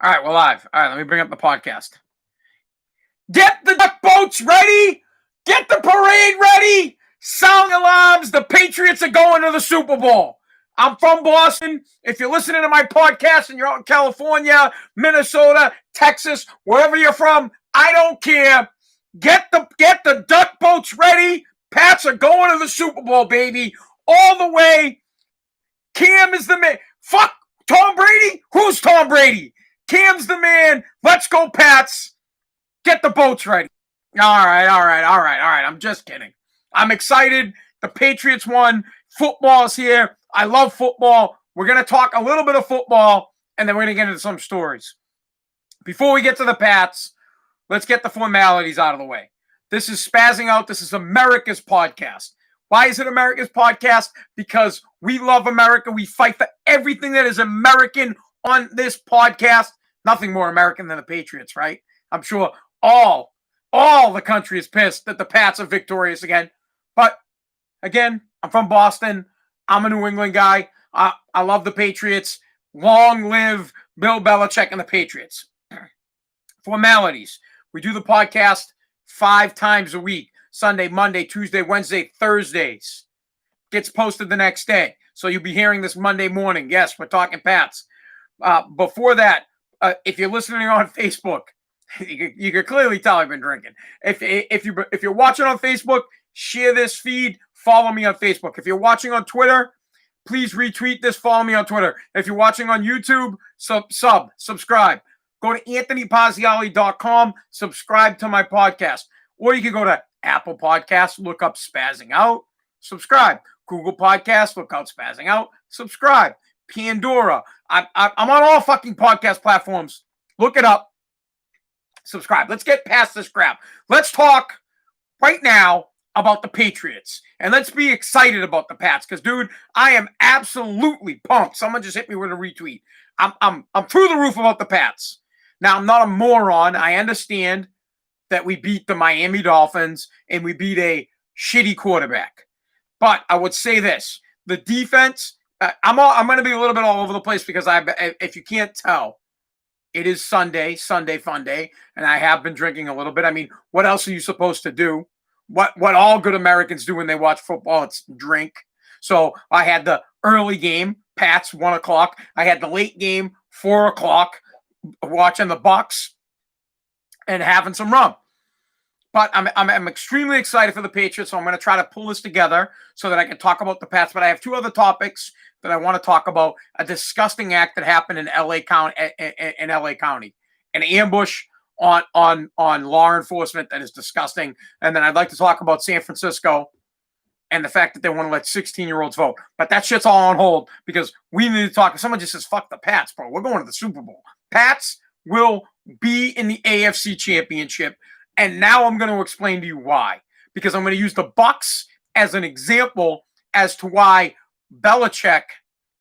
All right, we're live. All right, let me bring up the podcast. Get the duck boats ready. Get the parade ready. Sound alarms. The Patriots are going to the Super Bowl. I'm from Boston. If you're listening to my podcast and you're out in California, Minnesota, Texas, wherever you're from, I don't care. Get the duck boats ready. Pats are going to the Super Bowl, baby. All the way. Cam is the man. Fuck Tom Brady. Who's Tom Brady? Cam's the man. Let's go, Pats. Get the boats ready. All right. I'm just kidding. I'm excited. The Patriots won. Football's here. I love football. We're going to talk a little bit of football, and then we're going to get into some stories. Before we get to the Pats, let's get the formalities out of the way. This is Spazzing Out. This is America's podcast. Why is it America's podcast? Because we love America. We fight for everything that is American on this podcast. Nothing more American than the Patriots, right? I'm sure all the country is pissed that the Pats are victorious again. But again, I'm from Boston. I'm a New England guy. I love the Patriots. Long live Bill Belichick and the Patriots. Formalities. We do the podcast 5 times a week. Sunday, Monday, Tuesday, Wednesday, Thursdays. Gets posted the next day. So you'll be hearing this Monday morning. Yes, we're talking Pats. Before that, if you're listening on Facebook, you can clearly tell I've been drinking. If you're watching on Facebook, share this feed. Follow me on Facebook. If you're watching on Twitter, please retweet this. Follow me on Twitter. If you're watching on YouTube, subscribe. Go to AnthonyPazziali.com. Subscribe to my podcast. Or you can go to Apple Podcasts, look up Spazzing Out, subscribe. Google Podcasts, look out Spazzing Out, subscribe. Pandora. I'm on all fucking podcast platforms. Look it up. Subscribe. Let's get past this crap. Let's talk right now about the Patriots. And let's be excited about the Pats. Because, dude, I am absolutely pumped. Someone just hit me with a retweet. I'm through the roof about the Pats. Now, I'm not a moron. I understand that we beat the Miami Dolphins and we beat a shitty quarterback. But I would say this. The defense, I'm going to be a little bit all over the place because if you can't tell, it is Sunday fun day, and I have been drinking a little bit. I mean, what else are you supposed to do? What all good Americans do when they watch football, it's drink. So I had the early game, Pats, 1 o'clock. I had the late game, 4 o'clock, watching the Bucks and having some rum. But I'm extremely excited for the Patriots, so I'm going to try to pull this together so that I can talk about the Pats. But I have 2 other topics that I want to talk about. A disgusting act that happened in LA County. An ambush on law enforcement that is disgusting. And then I'd like to talk about San Francisco and the fact that they want to let 16-year-olds vote. But that shit's all on hold because we need to talk. If someone just says, fuck the Pats, bro, we're going to the Super Bowl. Pats will be in the AFC Championship. And now I'm going to explain to you why. Because I'm going to use the Bucks as an example as to why Belichick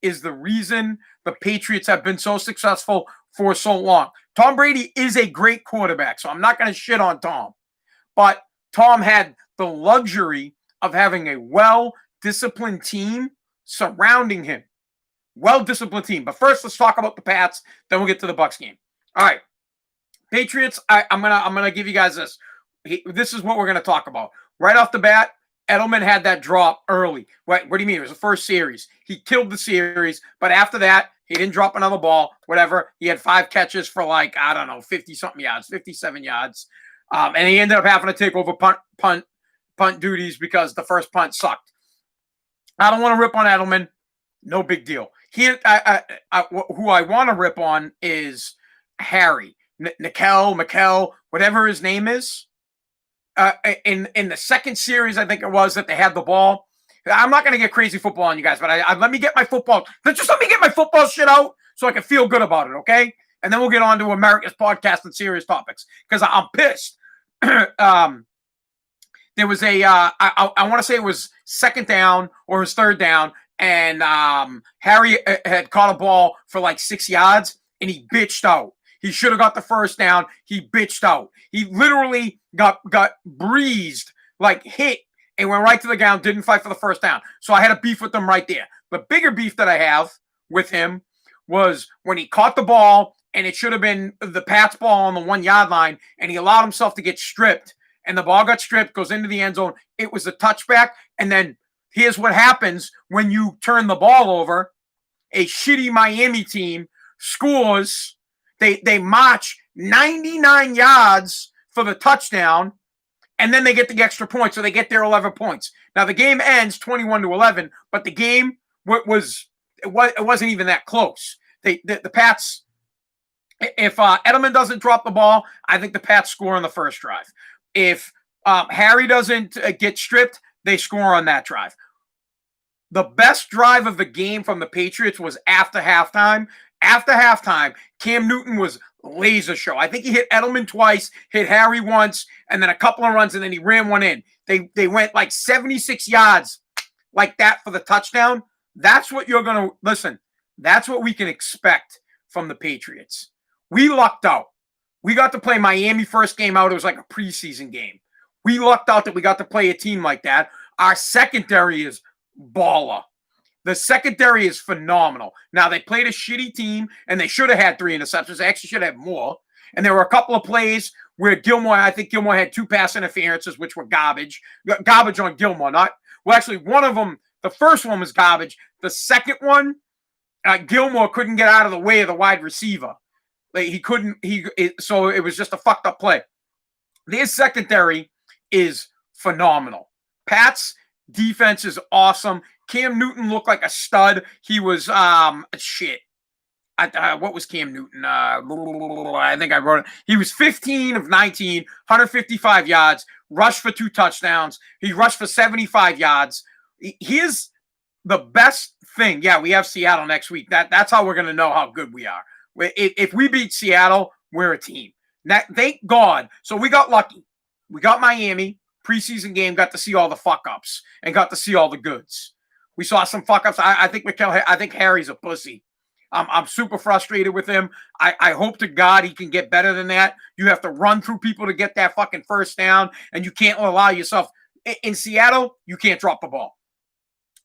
is the reason the Patriots have been so successful for so long. Tom Brady is a great quarterback, so I'm not going to shit on Tom. But Tom had the luxury of having a well-disciplined team surrounding him. Well-disciplined team. But first, let's talk about the Pats. Then we'll get to the Bucks game. All right. Patriots, I'm gonna give you guys this. This is what we're gonna talk about. Right off the bat, Edelman had that drop early. What do you mean? It was the first series. He killed the series, but after that, he didn't drop another ball, whatever. He had 5 catches for 50-something yards, 57 yards. And he ended up having to take over punt duties because the first punt sucked. I don't want to rip on Edelman. No big deal. Here, who I want to rip on is Harry. Mikel, whatever his name is. In the second series, I think it was, that they had the ball. I'm not going to get crazy football on you guys, but let me get my football. Just let me get my football shit out so I can feel good about it, okay? And then we'll get on to America's podcast and serious topics because I'm pissed. There was I want to say it was second down or his third down, and Harry had caught a ball for like 6 yards, and he bitched out. He should have got the first down. He bitched out. He literally got breezed, like hit, and went right to the ground, didn't fight for the first down. So I had a beef with him right there. The bigger beef that I have with him was when he caught the ball and it should have been the Pats ball on the 1 yard line, and he allowed himself to get stripped, and the ball got stripped, goes into the end zone. It was a touchback, and then here's what happens when you turn the ball over. A shitty Miami team scores. They march 99 yards for the touchdown, and then they get the extra point, so they get their 11 points. Now, the game ends 21-11, but the game it wasn't even that close. The Pats, if Edelman doesn't drop the ball, I think the Pats score on the first drive. If Harry doesn't get stripped, they score on that drive. The best drive of the game from the Patriots was after halftime. After halftime, Cam Newton was laser show. I think he hit Edelman twice, hit Harry once, and then a couple of runs, and then he ran one in. They went like 76 yards like that for the touchdown. That's what you're going to – listen, that's what we can expect from the Patriots. We lucked out. We got to play Miami first game out. It was like a preseason game. We lucked out that we got to play a team like that. Our secondary is baller. The secondary is phenomenal. Now, they played a shitty team, and they should have had 3 interceptions. They actually should have more. And there were a couple of plays where I think Gilmore had 2 pass interferences, which were garbage. Garbage on Gilmore, actually, one of them, the first one was garbage. The second one, Gilmore couldn't get out of the way of the wide receiver. So it was just a fucked up play. Their secondary is phenomenal. Pats defense is awesome. Cam Newton looked like a stud. He was shit. What was Cam Newton? I think I wrote it. He was 15 of 19, 155 yards, rushed for 2 touchdowns. He rushed for 75 yards. Here's the best thing. Yeah, we have Seattle next week. That's how we're going to know how good we are. If we beat Seattle, we're a team. Thank God. So we got lucky. We got Miami. Preseason game, got to see all the fuck-ups and got to see all the goods. We saw some fuck-ups. I think Harry's a pussy. I'm super frustrated with him. I hope to God he can get better than that. You have to run through people to get that fucking first down, and you can't allow yourself. In Seattle, you can't drop the ball.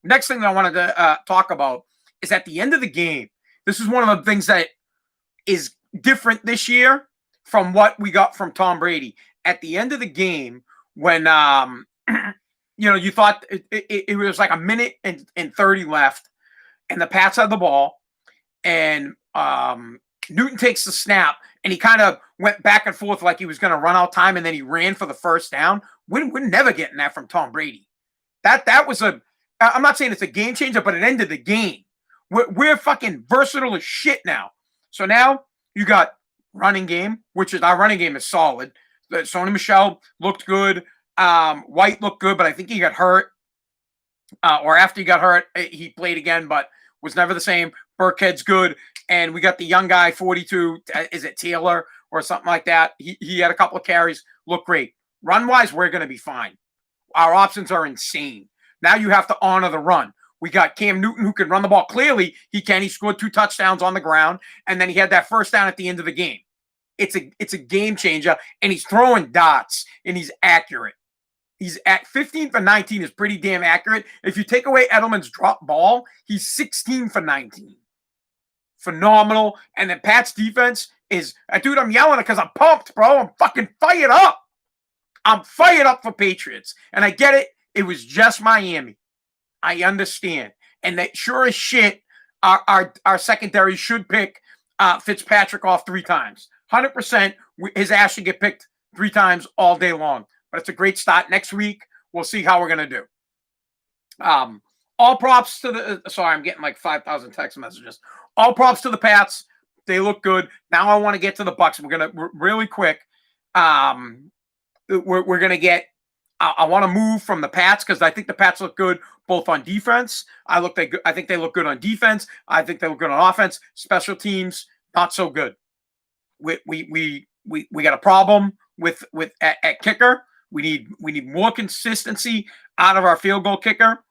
Next thing I wanted to talk about is at the end of the game, this is one of the things that is different this year from what we got from Tom Brady. At the end of the game, when you thought it was like a minute and 30 left, and the Pats had the ball, and Newton takes the snap, and he kind of went back and forth like he was going to run out time, and then he ran for the first down. We're never getting that from Tom Brady. That was I'm not saying it's a game changer, but it ended the game. We're fucking versatile as shit now. So now you got running game, which is our running game is solid. Sony Michel looked good. White looked good, but I think he got hurt. Or after he got hurt, he played again, but was never the same. Burkhead's good. And we got the young guy, 42. Is it Taylor or something like that? He had a couple of carries. Look great. Run-wise, we're going to be fine. Our options are insane. Now you have to honor the run. We got Cam Newton who can run the ball. Clearly, he can. He scored 2 touchdowns on the ground, and then he had that first down at the end of the game. It's a game changer, and he's throwing dots, and he's accurate. He's at 15 for 19 is pretty damn accurate. If you take away Edelman's drop ball, he's 16 for 19. Phenomenal. And then Pat's defense is, dude, I'm yelling because I'm pumped, bro. I'm fucking fired up. I'm fired up for Patriots. And I get it. It was just Miami. I understand. And that sure as shit, our secondary should pick Fitzpatrick off 3 times. 100%, his ass should get picked 3 times all day long. But it's a great start. Next week, we'll see how we're going to do. All props to the – sorry, I'm getting like 5,000 text messages. All props to the Pats. They look good. Now I want to get to the Bucks. We're going to – really quick. We're going to get – I want to move from the Pats because I think the Pats look good both on defense. I think they look good on defense. I think they look good on offense. Special teams, not so good. We got a problem with at kicker. We need more consistency out of our field goal kicker.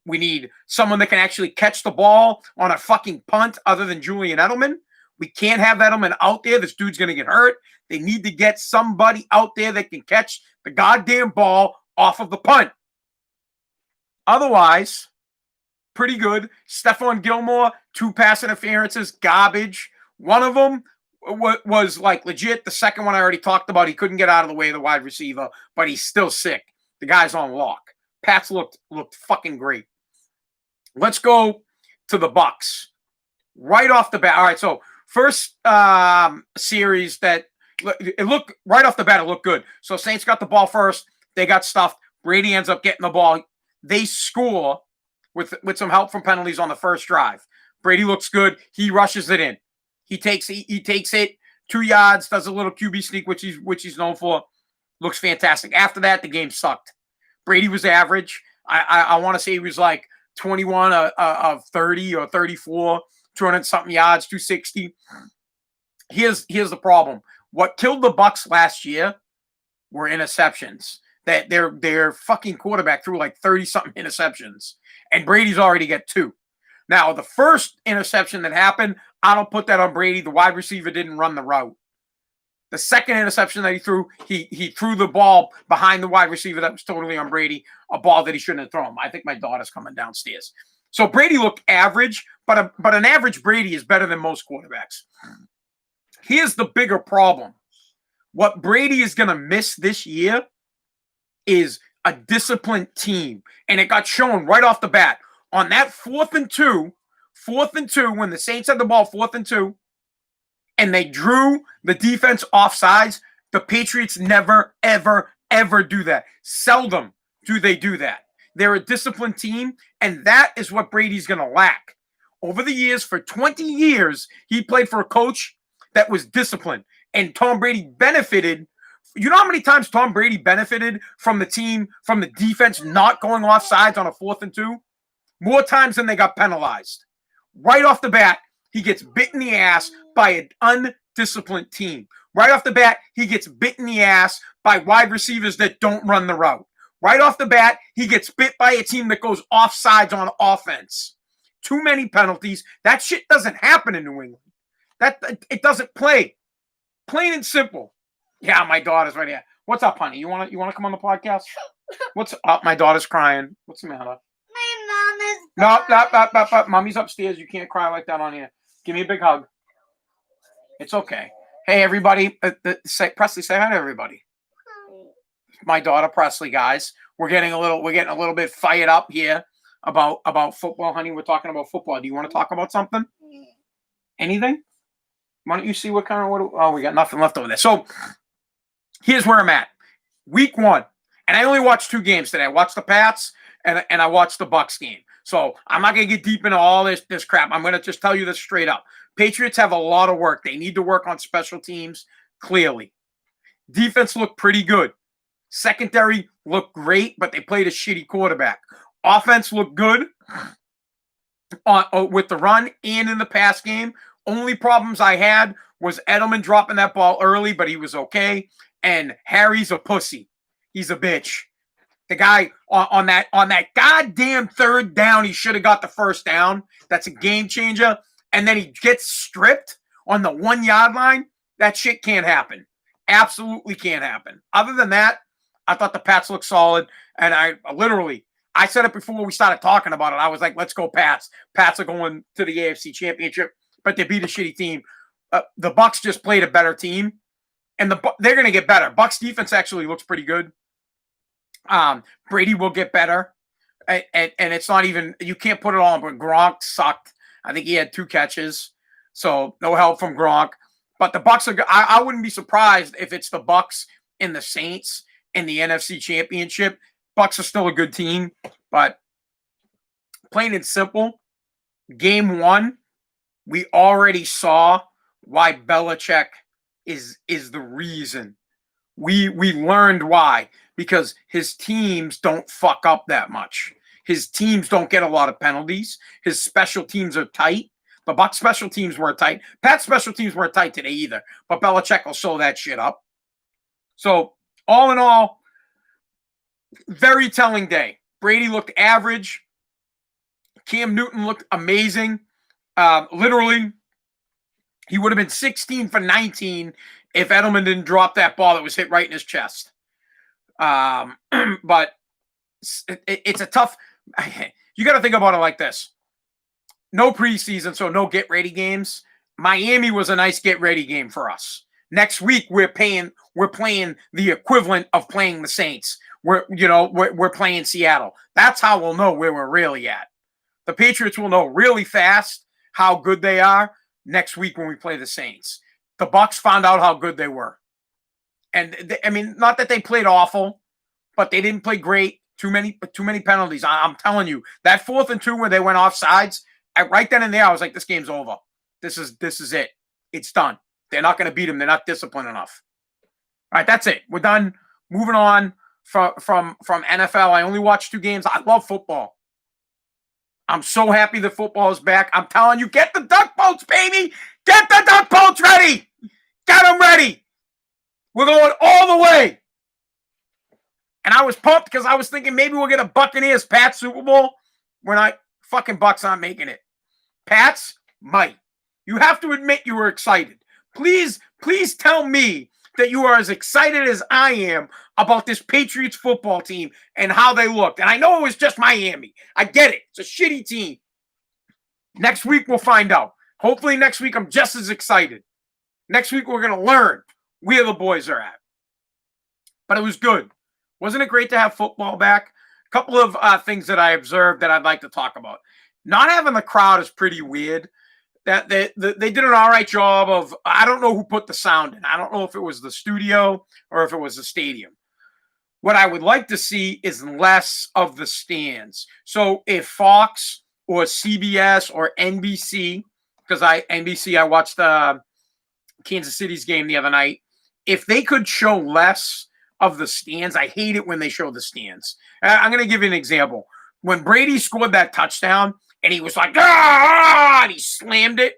We need someone that can actually catch the ball on a fucking punt other than Julian Edelman. We can't have Edelman out there. This dude's going to get hurt. They need to get somebody out there that can catch the goddamn ball off of the punt. Otherwise, pretty good. Stephon Gilmore, 2 pass interferences, garbage. One of them was like legit. The second one I already talked about. He couldn't get out of the way of the wide receiver, but he's still sick. The guy's on lock. Pats looked fucking great. Let's go to the Bucks right off the bat. All right, so first series that it looked right off the bat, it looked good. So Saints got the ball first. They got stuffed. Brady ends up getting the ball. They score with some help from penalties on the first drive. Brady looks good. He rushes it in. He takes it 2 yards, does a little QB sneak, which he's known for. Looks fantastic. After that, the game sucked. Brady was average. I want to say he was like 21 of 30 or 34, 200 something yards, 260. Here's the problem. What killed the Bucks last year were interceptions. That their fucking quarterback threw like 30 something interceptions, and Brady's already got 2. Now the first interception that happened, I don't put that on Brady. The wide receiver didn't run the route. The second interception that he threw, he threw the ball behind the wide receiver. That was totally on Brady, a ball that he shouldn't have thrown. I think my daughter's coming downstairs. So Brady looked average, but an average Brady is better than most quarterbacks. Here's the bigger problem. What Brady is going to miss this year is a disciplined team. And it got shown right off the bat. On that 4th and 2, when the Saints had the ball 4th and 2, and they drew the defense off sides, the Patriots never, ever, ever do that. Seldom do they do that. They're a disciplined team, and that is what Brady's going to lack. Over the years, for 20 years, he played for a coach that was disciplined, and Tom Brady benefited. You know how many times Tom Brady benefited from the team, from the defense not going off sides on a 4th and 2? More times than they got penalized. Right off the bat, he gets bit in the ass by an undisciplined team. Right off the bat, he gets bit in the ass by wide receivers that don't run the route. Right off the bat, he gets bit by a team that goes off sides on offense. Too many penalties. That shit doesn't happen in New England. It doesn't play. Plain and simple. Yeah, my daughter's right here. What's up, honey? You wanna come on the podcast? What's up? My daughter's crying. What's the matter? My mom is. No. Mommy's upstairs. You can't cry like that on here. Give me a big hug. It's okay. Hey, everybody. Presley, say hi to everybody. Hi. My daughter, Presley, guys. We're getting a little bit fired up here about football, honey. We're talking about football. Do you want to talk about something? Anything? Why don't you see what kind of oh, we got nothing left over there. So here's where I'm at. Week 1. And I only watched 2 games today. I watched the Pats and I watched the Bucks game. So I'm not going to get deep into all this crap. I'm going to just tell you this straight up. Patriots have a lot of work. They need to work on special teams, clearly. Defense looked pretty good. Secondary looked great, but they played a shitty quarterback. Offense looked good with the run and in the pass game. Only problems I had was Edelman dropping that ball early, but he was okay. And Harry's a pussy. He's a bitch. The guy on that goddamn 3rd down, he should have got the 1st down. That's a game changer. And then he gets stripped on the 1 yard line. That shit can't happen. Absolutely can't happen. Other than that, I thought the Pats looked solid. And I said it before we started talking about it. I was like, let's go Pats. Pats are going to the AFC Championship, but they beat a shitty team. The Bucks just played a better team, and they're going to get better. Bucks defense actually looks pretty good. Brady will get better, and it's not even, you can't put it all on, but Gronk sucked. I think he had 2 catches, so no help from Gronk. But the Bucks are. I wouldn't be surprised if it's the Bucks and the Saints in the NFC Championship. Bucks are still a good team, but plain and simple, game 1, we already saw why Belichick is the reason. We learned why, because his teams don't fuck up that much. His teams don't get a lot of penalties. His special teams are tight. The Bucs special teams weren't tight. Pat's special teams weren't tight today either, but Belichick will show that shit up. So all in all, very telling day. Brady looked average. Cam Newton looked amazing. Literally, he would have been 16 for 19 if Edelman didn't drop that ball that was hit right in his chest. But it's a tough. You got to think about it like this. No preseason, so no get-ready games. Miami was a nice get ready game for us. Next week we're playing the equivalent of playing the Saints. We're playing Seattle. That's how we'll know where we're really at. The Patriots will know really fast how good they are next week when we play the Saints. The Bucs found out how good they were. And not that they played awful, but they didn't play great. Too many penalties. I'm telling you, that 4th and 2 where they went off sides, right then and there, I was like, this game's over. This is it. It's done. They're not going to beat them. They're not disciplined enough. All right, that's it. We're done. Moving on from NFL. I only watched 2 games. I love football. I'm so happy that football is back. I'm telling you, get the duck boats, baby. Get the duck boats ready. Get them ready. We're going all the way. And I was pumped because I was thinking maybe we'll get a Buccaneers-Pats Super Bowl. We're not. Fucking Bucs aren't making it. Pats might. You have to admit you were excited. Please tell me that you are as excited as I am about this Patriots football team and how they looked. And I know it was just Miami. I get it. It's a shitty team. Next week, we'll find out. Hopefully next week, I'm just as excited. Next week, we're going to learn where the boys are at. But it was good. Wasn't it great to have football back? A couple of things that I observed that I'd like to talk about. Not having the crowd is pretty weird. That they did an all right job of, I don't know who put the sound in. I don't know if it was the studio or if it was the stadium. What I would like to see is less of the stands. So if Fox or CBS or NBC, because I watched Kansas City's game the other night, if they could show less of the stands, I hate it when they show the stands. I'm going to give you an example. When Brady scored that touchdown, and he was like, and he slammed it.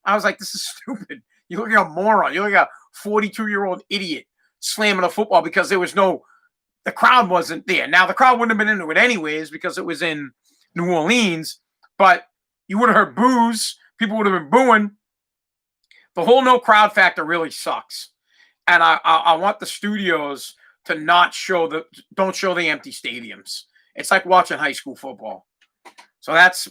I was like, this is stupid. You look like a moron. You look like a 42-year-old idiot slamming a football because the crowd wasn't there. Now, the crowd wouldn't have been into it anyways because it was in New Orleans, but you would have heard boos. People would have been booing. The whole no crowd factor really sucks. And I want the studios to don't show the empty stadiums. It's like watching high school football. So that's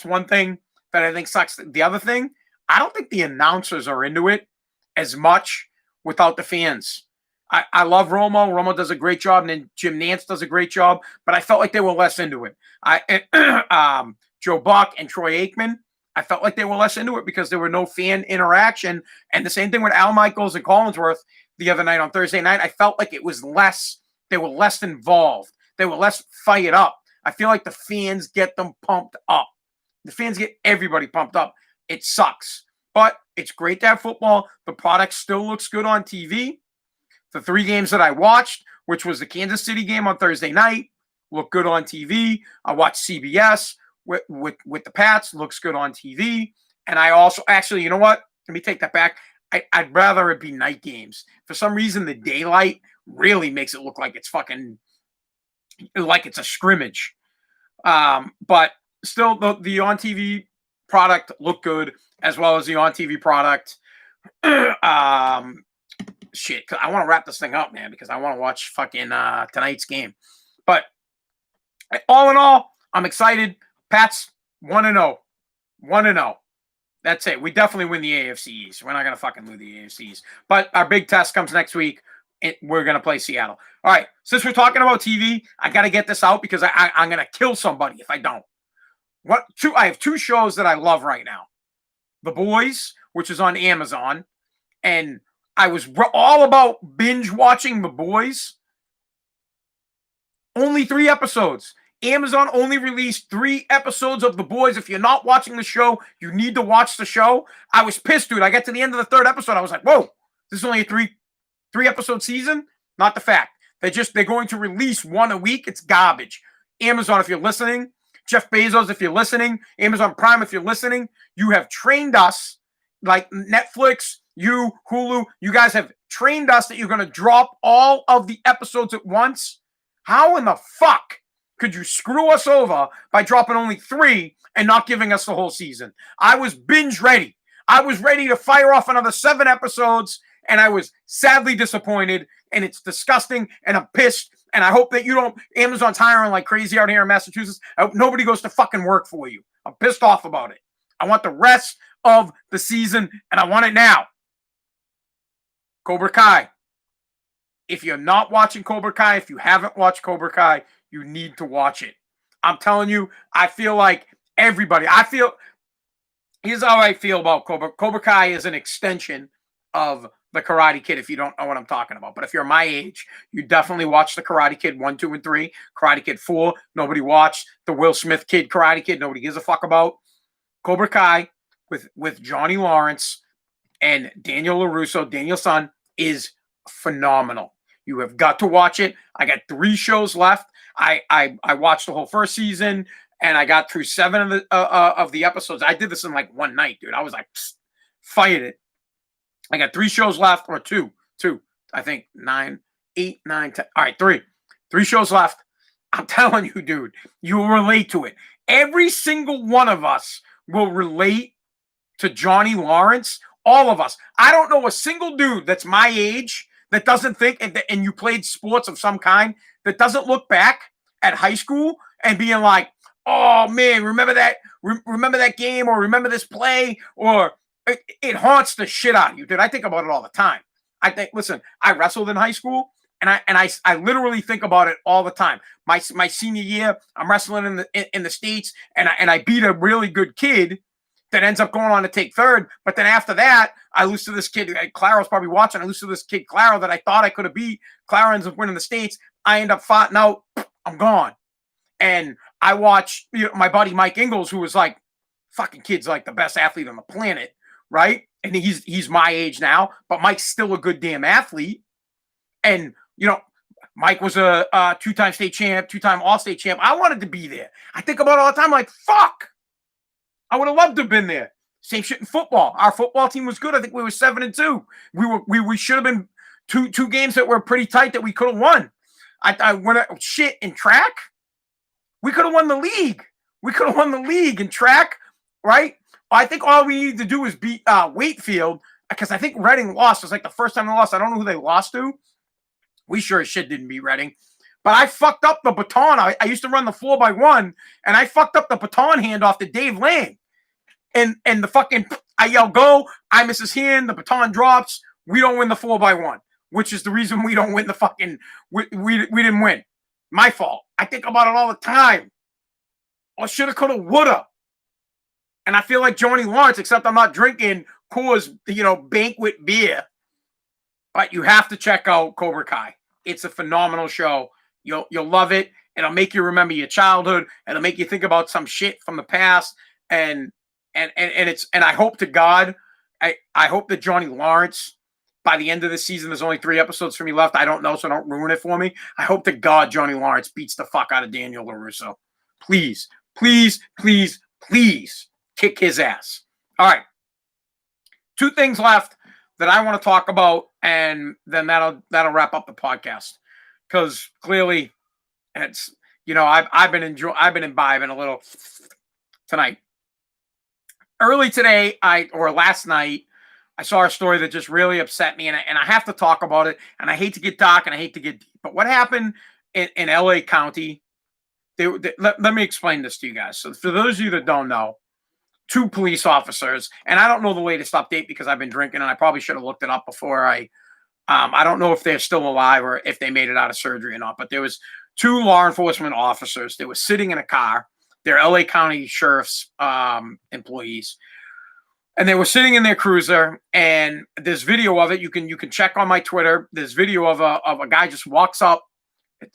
one thing that I think sucks. The other thing, I don't think the announcers are into it as much without the fans. I love Romo. Romo does a great job, and then Jim Nantz does a great job. But I felt like they were less into it. Joe Buck and Troy Aikman, I felt like they were less into it because there were no fan interaction. And the same thing with Al Michaels and Collinsworth the other night on Thursday night. I felt like it was less. They were less involved. They were less fired up. I feel like the fans get them pumped up. The fans get everybody pumped up. It sucks. But it's great to have football. The product still looks good on TV. The 3 games that I watched, which was the Kansas City game on Thursday night, looked good on TV. I watched CBS with the Pats, looks good on TV. And I also, actually, you know what? Let me take that back. I'd rather it be night games. For some reason, the daylight really makes it look like it's like it's a scrimmage. But still, the on-TV product looked good, as well as the on-TV product. Shit, I want to wrap this thing up, man, because I want to watch fucking tonight's game. But all in all, I'm excited. Pats 1-0. 1-0. That's it. We definitely win the AFC East. We're not going to fucking lose the AFC East. But our big test comes next week. We're going to play Seattle. All right. Since we're talking about TV, I got to get this out because I'm going to kill somebody if I don't. I have 2 shows that I love right now. The Boys, which is on Amazon. And I was all about binge watching The Boys. Only 3 episodes. Amazon only released 3 episodes of The Boys. If you're not watching the show, you need to watch the show. I was pissed, dude. I got to the end of the 3rd episode. I was like, whoa, this is only a 3 episode season? Not the fact. They're going to release 1 a week. It's garbage. Amazon, if you're listening, Jeff Bezos, if you're listening, Amazon Prime, if you're listening, you have trained us, like Netflix, Hulu, you guys have trained us that you're going to drop all of the episodes at once. How in the fuck could you screw us over by dropping only 3 and not giving us the whole season? I was binge ready. I was ready to fire off another 7 episodes, and I was sadly disappointed, and it's disgusting, and I'm pissed, and I hope that you don't, Amazon's hiring like crazy out here in Massachusetts. I hope nobody goes to fucking work for you. I'm pissed off about it. I want the rest of the season, and I want it now. Cobra Kai. If you're not watching Cobra Kai, if you haven't watched Cobra Kai, you need to watch it. I'm telling you, I feel like everybody, here's how I feel about Cobra Kai is an extension of the Karate Kid, if you don't know what I'm talking about. But if you're my age, you definitely watch the Karate Kid 1, 2, and 3. Karate Kid 4, nobody watched. The Will Smith Kid Karate Kid, nobody gives a fuck about. Cobra Kai with Johnny Lawrence and Daniel LaRusso, Daniel's son, is phenomenal. You have got to watch it. I got 3 shows left. I watched the whole first season, and I got through 7 of the episodes. I did this in like one night, dude. I was like, fired it. I got 3 shows left, or two. I think 9, 8, 9, 10. All right, 3 shows left. I'm telling you, dude, you will relate to it. Every single one of us will relate to Johnny Lawrence. All of us. I don't know a single dude that's my age that doesn't think, and you played sports of some kind, that doesn't look back at high school and being like, oh man, remember that game, or remember this play, or it haunts the shit out of you, dude. I think about it all the time. Listen, I wrestled in high school, and I literally think about it all the time. My senior year, I'm wrestling in the States, and I beat a really good kid that ends up going on to take third. But then after that, I lose to this kid. Claro's probably watching. I lose to this kid, Claro, that I thought I could have beat. Claro ends up winning the States. I end up fighting out. I'm gone. And I watch my buddy Mike Ingalls, who was like, fucking kid's like the best athlete on the planet, right? And he's my age now, but Mike's still a good damn athlete. And, Mike was a 2-time state champ, 2-time all-state champ. I wanted to be there. I think about it all the time, like, fuck. I would have loved to have been there. Same shit in football. Our football team was good. I think we were 7-2. We should have been two games that were pretty tight that we could have won. I went shit in track. We could have won the league. We could have won the league in track, right? I think all we need to do is beat Wakefield, because I think Reading lost. It was like the first time they lost. I don't know who they lost to. We sure as shit didn't beat Reading. But I fucked up the baton. I used to run the 4x1, and I fucked up the baton handoff to Dave Lang. And the fucking, I yell, go. I miss his hand. The baton drops. We don't win the 4x1, which is the reason we don't win the fucking, we didn't win. My fault. I think about it all the time. Or shoulda, coulda, woulda. And I feel like Johnny Lawrence, except I'm not drinking Coors, banquet beer. But you have to check out Cobra Kai. It's a phenomenal show. You'll love it. It'll make you remember your childhood. It'll make you think about some shit from the past. And I hope to God, I hope that Johnny Lawrence, by the end of the season, there's only 3 episodes for me left. I don't know, so don't ruin it for me. I hope to God Johnny Lawrence beats the fuck out of Daniel LaRusso. Please, please, please, please kick his ass. All right. 2 things left that I want to talk about, and then that'll wrap up the podcast. Because clearly, it's I've been imbibing a little tonight. Early today, last night, I saw a story that just really upset me, and I have to talk about it. And I hate to get dark, and I hate to get deep. But what happened in LA County? Let me explain this to you guys. So for those of you that don't know, 2 police officers, and I don't know the latest update because I've been drinking, and I probably should have looked it up before I don't know if they're still alive or if they made it out of surgery or not, but there was 2 law enforcement officers. They were sitting in a car. They're LA County Sheriff's employees. And they were sitting in their cruiser, and there's video of it. You can check on my Twitter. There's video of a guy just walks up.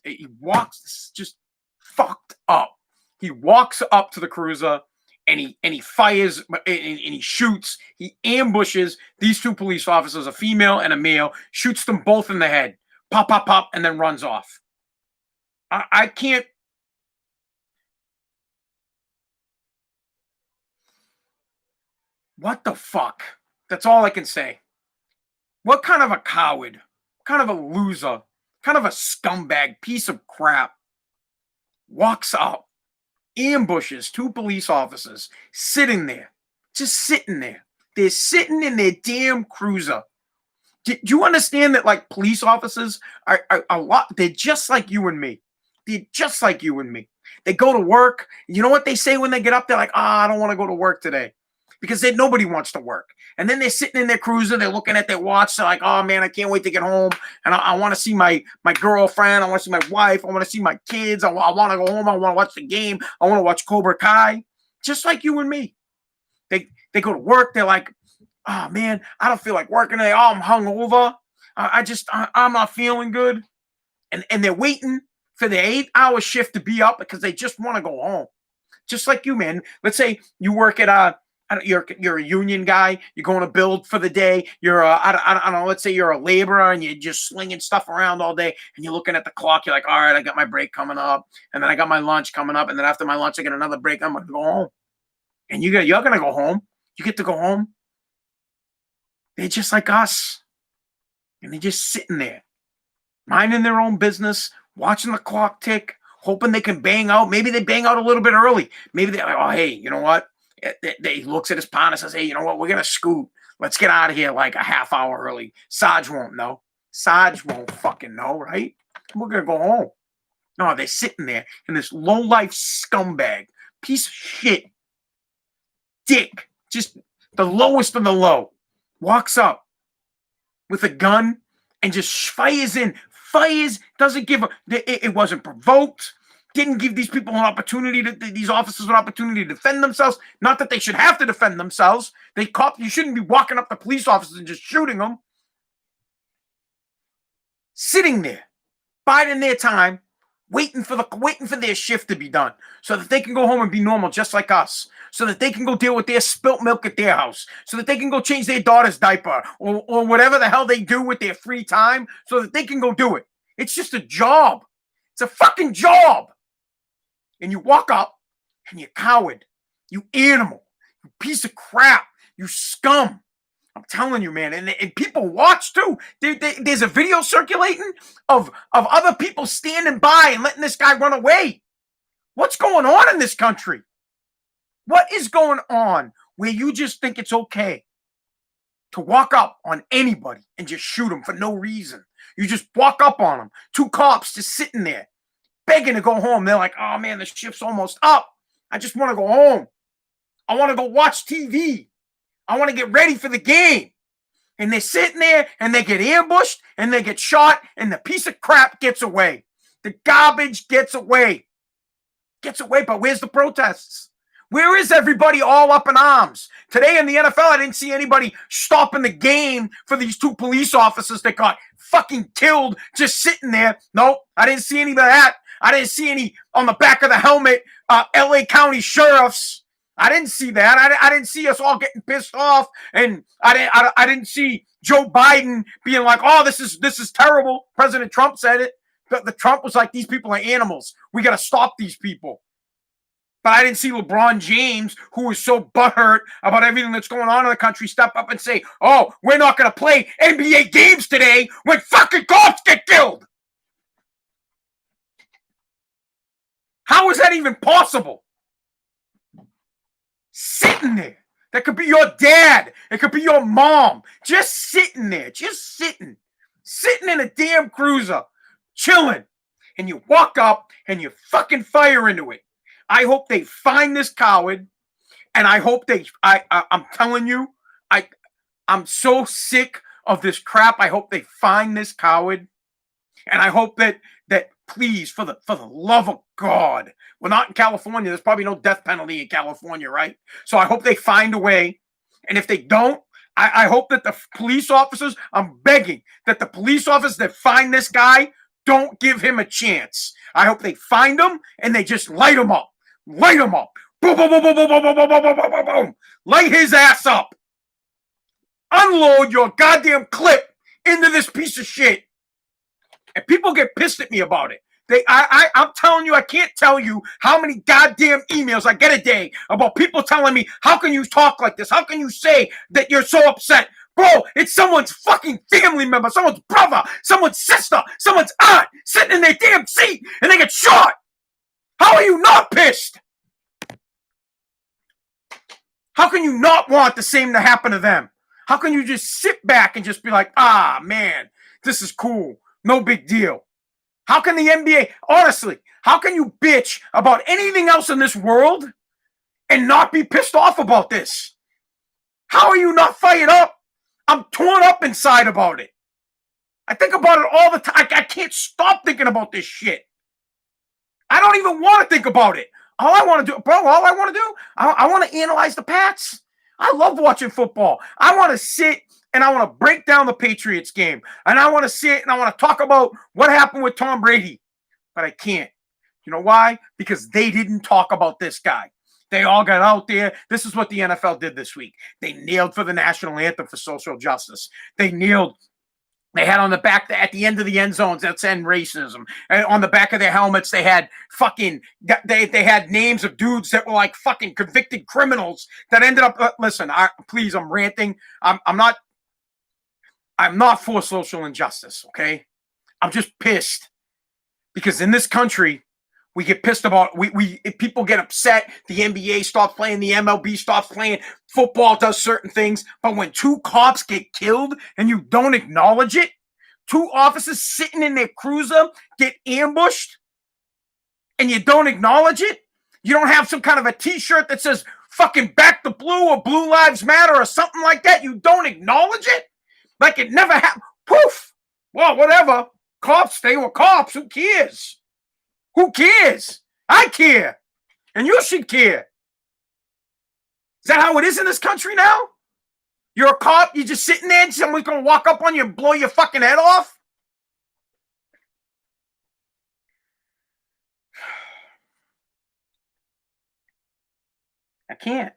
He walks just fucked up. He walks up to the cruiser, and he fires, and he shoots. He ambushes these 2 police officers, a female and a male, shoots them both in the head. Pop, pop, pop, and then runs off. I can't. What the fuck? That's all I can say. What kind of a coward, what kind of a loser, what kind of a scumbag piece of crap walks up, ambushes 2 police officers sitting there, just sitting there. They're sitting in their damn cruiser. Do you understand that, like, police officers are a lot, they're just like you and me. They're just like you and me. They go to work. You know what they say when they get up? They're like, I don't want to go to work today. because nobody wants to work. And then they're sitting in their cruiser, they're looking at their watch, they're like, oh man, I can't wait to get home. And I want to see my girlfriend, I want to see my wife, I want to see my kids, I want to go home, I want to watch the game, I want to watch Cobra Kai. Just like you and me. They go to work, they're like, oh man, I don't feel like working today. Oh, I'm hungover. I'm not feeling good. And they're waiting for the 8-hour shift to be up because they just want to go home. Just like you, man. Let's say you work at you're a union guy. You're going to build for the day. You're I don't know. Let's say you're a laborer and you're just slinging stuff around all day. And you're looking at the clock. You're like, all right, I got my break coming up, and then I got my lunch coming up, and then after my lunch, I get another break. I'm gonna go home. And you're gonna go home. You get to go home. They're just like us, and they're just sitting there, minding their own business, watching the clock tick, hoping they can bang out. Maybe they bang out a little bit early. Maybe they're like, oh, hey, you know what? He looks at his partner and says, hey, you know what? We're going to scoot. Let's get out of here like a half hour early. Sarge won't know. Sarge won't fucking know, right? We're going to go home. No, they're sitting there in this low-life scumbag, piece of shit, dick, just the lowest of the low, walks up with a gun and just fires in. Doesn't give a, it wasn't provoked, didn't give these people an opportunity these officers an opportunity to defend themselves. Not that they should have to defend themselves. You shouldn't be walking up to police officers and just shooting them. Sitting there, biding their time, waiting for their shift to be done so that they can go home and be normal just like us, so that they can go deal with their spilt milk at their house, so that they can go change their daughter's diaper or whatever the hell they do with their free time, so that they can go do it. It's just a job. It's a fucking job. And you walk up and you coward, you animal, you piece of crap, you scum. I'm telling you, man, and people watch too. There's a video circulating of other people standing by and letting this guy run away. What's going on in this country? What is going on where you just think it's okay to walk up on anybody and just shoot them for no reason? You just walk up on them. 2 cops just sitting there begging to go home. They're like, oh man, the shift's almost up. I just want to go home. I want to go watch TV. I want to get ready for the game. And they're sitting there and they get ambushed and they get shot and the piece of crap gets away. The garbage gets away. Gets away, but where's the protests? Where is everybody all up in arms? Today in the NFL, I didn't see anybody stopping the game for these 2 police officers that got fucking killed just sitting there. Nope, I didn't see any of that. I didn't see any on the back of the helmet, LA County sheriffs. I didn't see that. I didn't see us all getting pissed off, and I didn't see Joe Biden being like, "Oh, this is terrible." President Trump said it. The Trump was like, "These people are animals. We got to stop these people." But I didn't see LeBron James, who was so butthurt about everything that's going on in the country, step up and say, "Oh, we're not going to play NBA games today when fucking cops get killed." How is that even possible? Sitting there. That could be your dad. It could be your mom. Just sitting there. Just sitting. Sitting in a damn cruiser. Chilling. And you walk up and you fucking fire into it. I hope they find this coward. And I hope I'm telling you, I'm so sick of this crap. I hope they find this coward. And I hope that please, for the love of God, we're not in California. There's probably no death penalty in California, right? So I hope they find a way. And if they don't, I hope that the police officers, I'm begging that the police officers that find this guy don't give him a chance. I hope they find him and they just light him up. Light him up. Boom, boom, boom, boom, boom, boom, boom, boom, boom, boom, boom, boom. Light his ass up. Unload your goddamn clip into this piece of shit. And people get pissed at me about it. I'm telling you, I can't tell you how many goddamn emails I get a day about people telling me, how can you talk like this? How can you say that you're so upset? Bro, it's someone's fucking family member, someone's brother, someone's sister, someone's aunt sitting in their damn seat and they get shot. How are you not pissed? How can you not want the same to happen to them? How can you just sit back and just be like, ah, man, this is cool. No big deal. How can the NBA, honestly, how can you bitch about anything else in this world and not be pissed off about this? How are you not fired up? I'm torn up inside about it. I think about it all the time. I can't stop thinking about this shit. I don't even want to think about it. All I want to do, bro, all I want to do, I want to analyze the Pats. I love watching football. I want to sit and I want to break down the Patriots game. And I want to sit and I want to talk about what happened with Tom Brady. But I can't. You know why? Because they didn't talk about this guy. They all got out there. This is what the NFL did this week. They kneeled for the national anthem for social justice. They kneeled. They had on the back, at the end of the end zones, that's end racism. And on the back of their helmets, they had they had names of dudes that were like fucking convicted criminals that ended up. Listen, please, I'm ranting. I'm not for social injustice. Okay, I'm just pissed because in this country, we get pissed about people get upset. The NBA stops playing, the MLB stops playing, football does certain things. But when two cops get killed and you don't acknowledge it, two officers sitting in their cruiser get ambushed and you don't acknowledge it, you don't have some kind of a t-shirt that says fucking back the blue or Blue Lives Matter or something like that, you don't acknowledge it? Like it never happened. Poof! Well, whatever. Cops, they were cops. Who cares? Who cares? I care. And you should care. Is that how it is in this country now? You're a cop, you're just sitting there and someone's going to walk up on you and blow your fucking head off? I can't.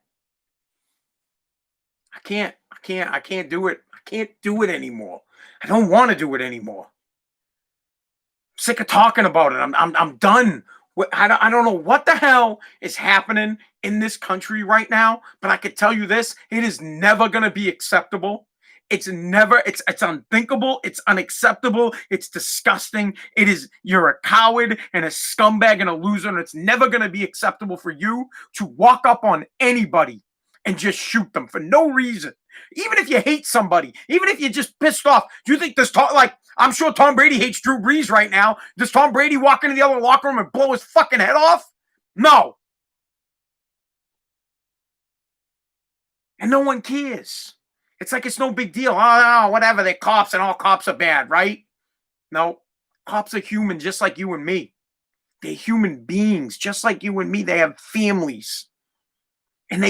I can't do it. I can't do it anymore. I don't want to do it anymore. I'm sick of talking about it. I'm done. I don't know what the hell is happening in this country right now, but I can tell you this, it is never going to be acceptable. It's unthinkable. It's unacceptable. It's disgusting. You're a coward and a scumbag and a loser, and it's never going to be acceptable for you to walk up on anybody and just shoot them for no reason. Even if you hate somebody, even if you're just pissed off, do you think I'm sure Tom Brady hates Drew Brees right now. Does Tom Brady walk into the other locker room and blow his fucking head off? No. And no one cares. It's like it's no big deal. Oh, whatever, they're cops and all cops are bad, right? No. Cops are human just like you and me. They're human beings just like you and me. They have families. And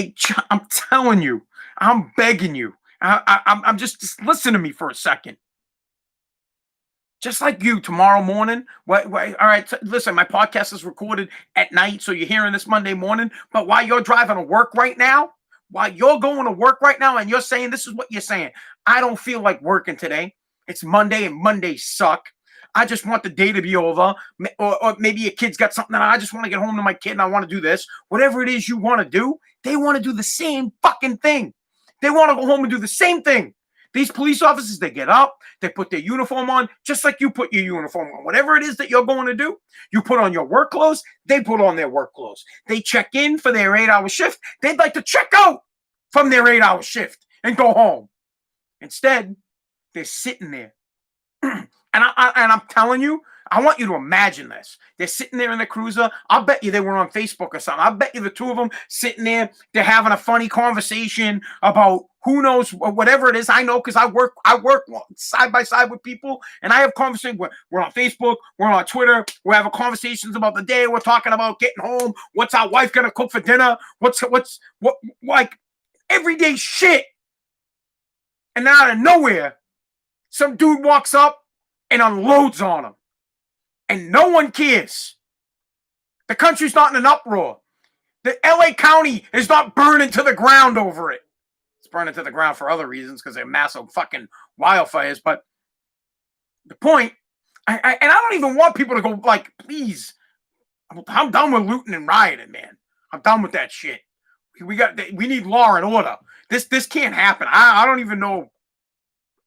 I'm telling you, I'm begging you. I'm just listen to me for a second. Just like you tomorrow morning. All right, listen, my podcast is recorded at night, so you're hearing this Monday morning. But while you're driving to work right now, while you're going to work right now and you're saying this is what you're saying, I don't feel like working today. It's Monday and Mondays suck. I just want the day to be over. Or maybe your kid's got something that I just want to get home to my kid and I want to do this. Whatever it is you want to do, they want to do the same fucking thing. They want to go home and do the same thing. These police officers, they get up, they put their uniform on, just like you put your uniform on. Whatever it is that you're going to do, you put on your work clothes, they put on their work clothes. They check in for their 8-hour shift. They'd like to check out from their 8-hour shift and go home. Instead, they're sitting there. And I'm telling you, I want you to imagine this. They're sitting there in the cruiser. I'll bet you they were on Facebook or something. I'll bet you the two of them sitting there, they're having a funny conversation about who knows, whatever it is. I know because I work side by side with people, and I have conversations. We're on Facebook, we're on Twitter, we're having conversations about the day. We're talking about getting home. What's our wife gonna cook for dinner? What like everyday shit. And then out of nowhere, some dude walks up and unloads on them. And no one cares. The country's not in an uproar. The LA County is not burning to the ground over it. It's burning to the ground for other reasons because they're massive fucking wildfires. But the point, I don't even want people to go like, please. I'm done with looting and rioting, man. I'm done with that shit. We need law and order. This can't happen. I don't even know.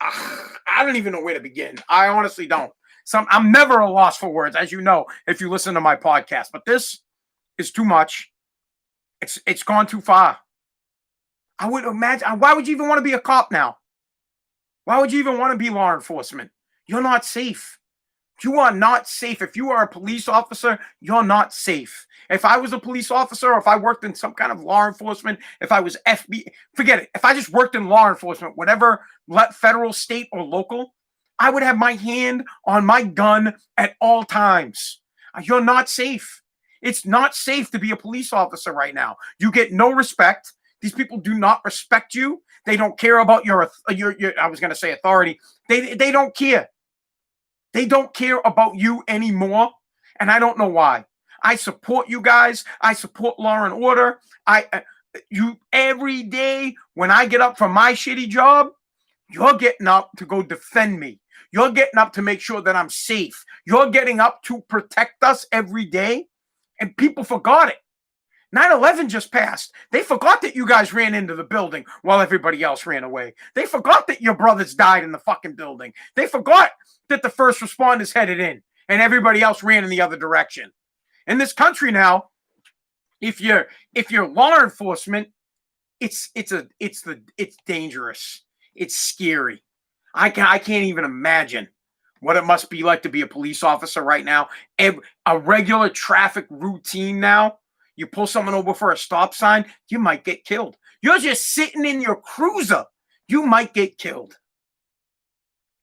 I don't even know where to begin. I honestly don't. I'm never a loss for words, as you know, if you listen to my podcast. But this is too much. It's gone too far. I would imagine. Why would you even want to be a cop now? Why would you even want to be law enforcement? You're not safe. You are not safe. If you are a police officer, you're not safe. If I was a police officer, or if I worked in some kind of law enforcement, if I was FBI, forget it. If I just worked in law enforcement, whatever, federal, state, or local, I would have my hand on my gun at all times. You're not safe. It's not safe to be a police officer right now. You get no respect. These people do not respect you. They don't care about your I was going to say authority. They don't care. They don't care about you anymore, and I don't know why. I support you guys. I support law and order. You every day when I get up from my shitty job, you're getting up to go defend me. You're getting up to make sure that I'm safe. You're getting up to protect us every day, and people forgot it. 9/11 just passed. They forgot that you guys ran into the building while everybody else ran away. They forgot that your brothers died in the fucking building. They forgot that the first responders headed in and everybody else ran in the other direction. In this country now, if you're law enforcement, it's dangerous. It's scary. I can't even imagine what it must be like to be a police officer right now. A regular traffic routine now. You pull someone over for a stop sign, you might get killed. You're just sitting in your cruiser. You might get killed.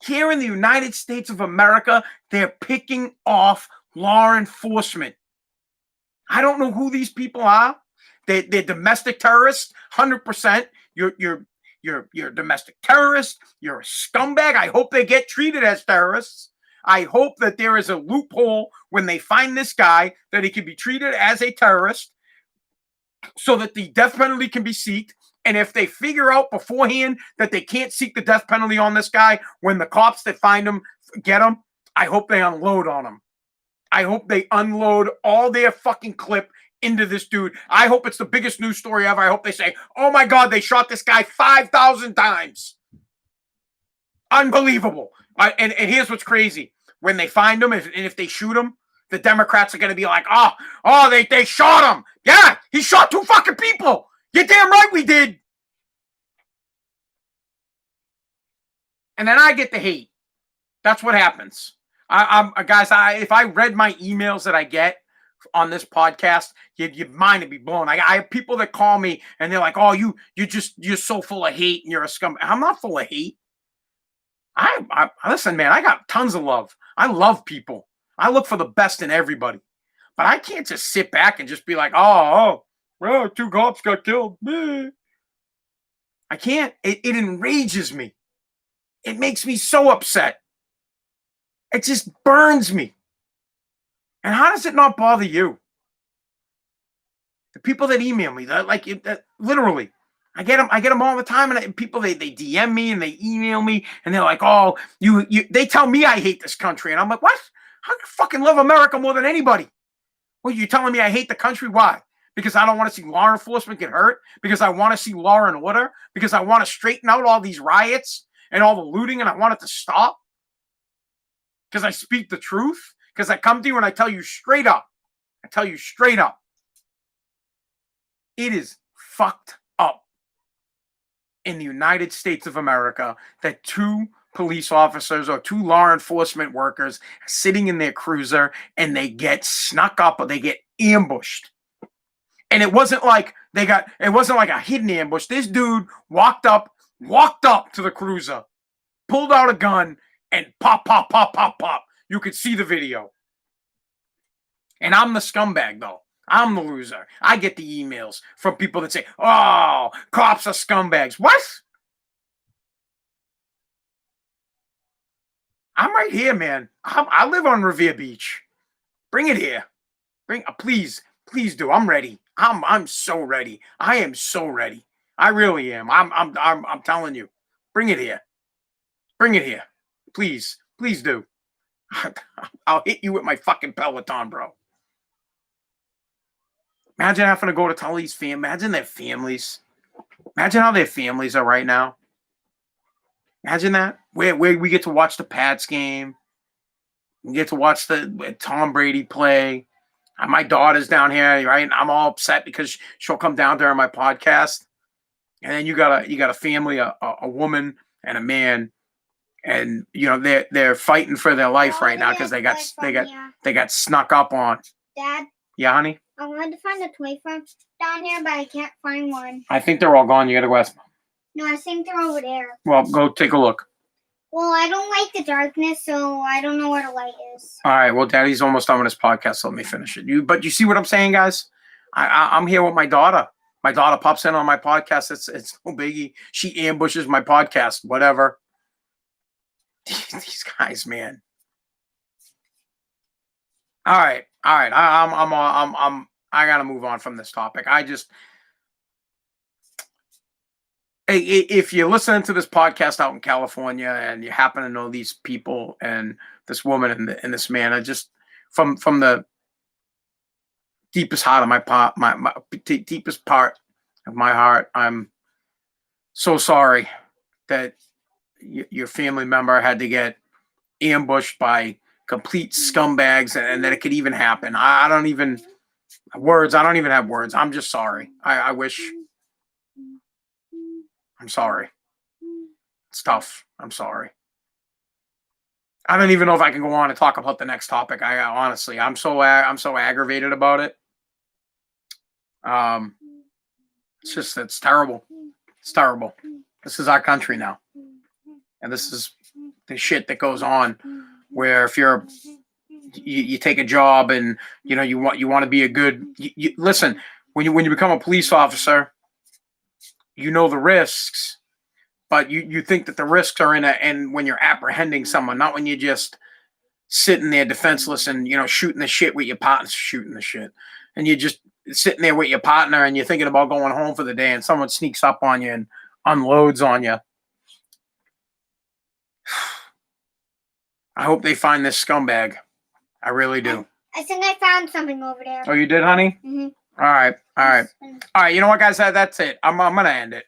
Here in the United States of America, they're picking off law enforcement. I don't know who these people are. They're domestic terrorists, 100%. You're a domestic terrorist. You're a scumbag. I hope they get treated as terrorists. I hope that there is a loophole when they find this guy that he can be treated as a terrorist so that the death penalty can be sought. And if they figure out beforehand that they can't seek the death penalty on this guy, when the cops that find him get him, I hope they unload on him. I hope they unload all their fucking clip into this dude. I hope it's the biggest news story ever. I hope they say, oh my God, they shot this guy 5,000 times. Unbelievable. And here's what's crazy. When they find him, if they shoot him, the Democrats are going to be like, they shot him. Yeah, he shot 2 fucking people. You're damn right we did. And then I get the hate. That's what happens. If I read my emails that I get on this podcast, your mind would be blown. I have people that call me and they're like, "Oh, you're so full of hate and you're a scum." I'm not full of hate. I listen, man. I got tons of love. I love people. I look for the best in everybody, but I can't just sit back and just be like, well, 2 cops got killed. I can't. It enrages me. It makes me so upset. It just burns me. And how does it not bother you? The people that email me, literally, I get them all the time, and people they DM me and they email me, and they're like, "Oh, you." They tell me I hate this country, and I'm like, "What? I fucking love America more than anybody." Well, you telling me I hate the country? Why? Because I don't want to see law enforcement get hurt? Because I want to see law and order? Because I want to straighten out all these riots and all the looting, and I want it to stop? Because I speak the truth? Because I come to you and I tell you straight up. It is fucked up in the United States of America that 2 police officers or 2 law enforcement workers are sitting in their cruiser and they get snuck up or they get ambushed. And it wasn't like a hidden ambush. This dude walked up to the cruiser, pulled out a gun, and pop, pop, pop, pop, pop. You could see the video. And I'm the scumbag, though. I'm the loser. I get the emails from people that say, "Oh, cops are scumbags." What? I'm right here, man. I live on Revere Beach. Bring it here. Please do. I'm ready. I'm so ready. I am so ready. I really am. I'm telling you. Bring it here. Bring it here. Please do. I'll hit you with my fucking Peloton, bro. Imagine having to go to tell these imagine their families. Imagine how their families are right now. Imagine that. Where we get to watch the Pats game. We get to watch the Tom Brady play. My daughter's down here, right? I'm all upset because she'll come down during my podcast. And then you got a family, a woman and a man, and they're fighting for their life right now because they got snuck up on. Dad. Yeah, honey. I wanted to find a toy from down here, but I can't find one. I think they're all gone. You gotta go ask them. No, I think they're over there. Well, go take a look. Well, I don't like the darkness, so I don't know where the light is. All right. Well, Daddy's almost done with his podcast, so let me finish it. But you see what I'm saying, guys? I'm here with my daughter. My daughter pops in on my podcast. It's no biggie. She ambushes my podcast. Whatever. These guys, man. All right. I gotta move on from this topic. If you're listening to this podcast out in California and you happen to know these people and this woman and this man, I just from the deepest heart of my deepest part of my heart, I'm so sorry that your family member had to get ambushed by complete scumbags and that it could even happen. I don't even have words. I'm just sorry. I wish. I'm sorry. It's tough. I'm sorry. I don't even know if I can go on and talk about the next topic. Honestly, I'm so aggravated about it. It's terrible. It's terrible. This is our country now, and this is the shit that goes on. Where if you take a job and you want to be a good listen, when you become a police officer, you know the risks, but you think that the risks are and when you're apprehending someone, not when you're just sitting there defenseless and shooting the shit with your partner, and you're just sitting there with your partner and you're thinking about going home for the day and someone sneaks up on you and unloads on you. I hope they find this scumbag. I really do. I think I found something over there. Oh, you did, honey? Mm-hmm. All right. You know what, guys? That's it. I'm gonna end it.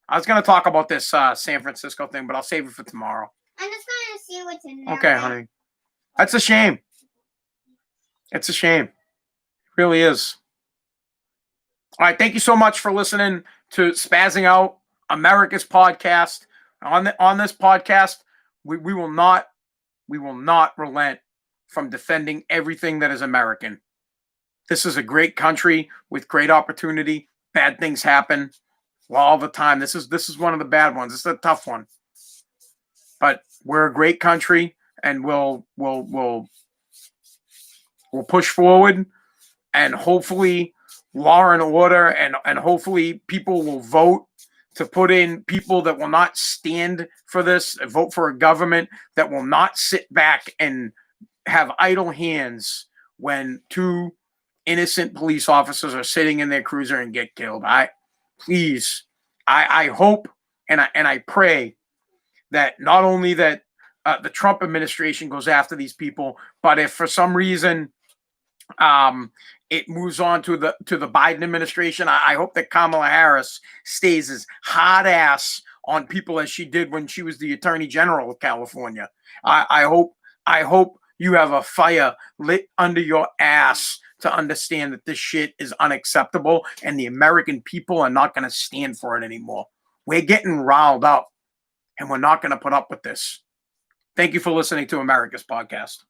I was gonna talk about this San Francisco thing, but I'll save it for tomorrow. I'm just gonna see what's in there. Okay, honey. That's a shame. It's a shame. It really is. All right. Thank you so much for listening to Spazzing Out, America's podcast. On this podcast, we will not relent from defending everything that is American. This is a great country with great opportunity. Bad things happen all the time. This is one of the bad ones. This is a tough one. But we're a great country, and we'll push forward, and hopefully law and order and hopefully people will vote to put in people that will not stand for this, vote for a government that will not sit back and have idle hands when two innocent police officers are sitting in their cruiser and get killed. I hope and I pray that not only that the Trump administration goes after these people, but if for some reason it moves on to the Biden administration, I hope that Kamala Harris stays as hard ass on people as she did when she was the Attorney General of California. I hope you have a fire lit under your ass to understand that this shit is unacceptable and the American people are not going to stand for it anymore. We're getting riled up and we're not going to put up with this. Thank you for listening to America's podcast.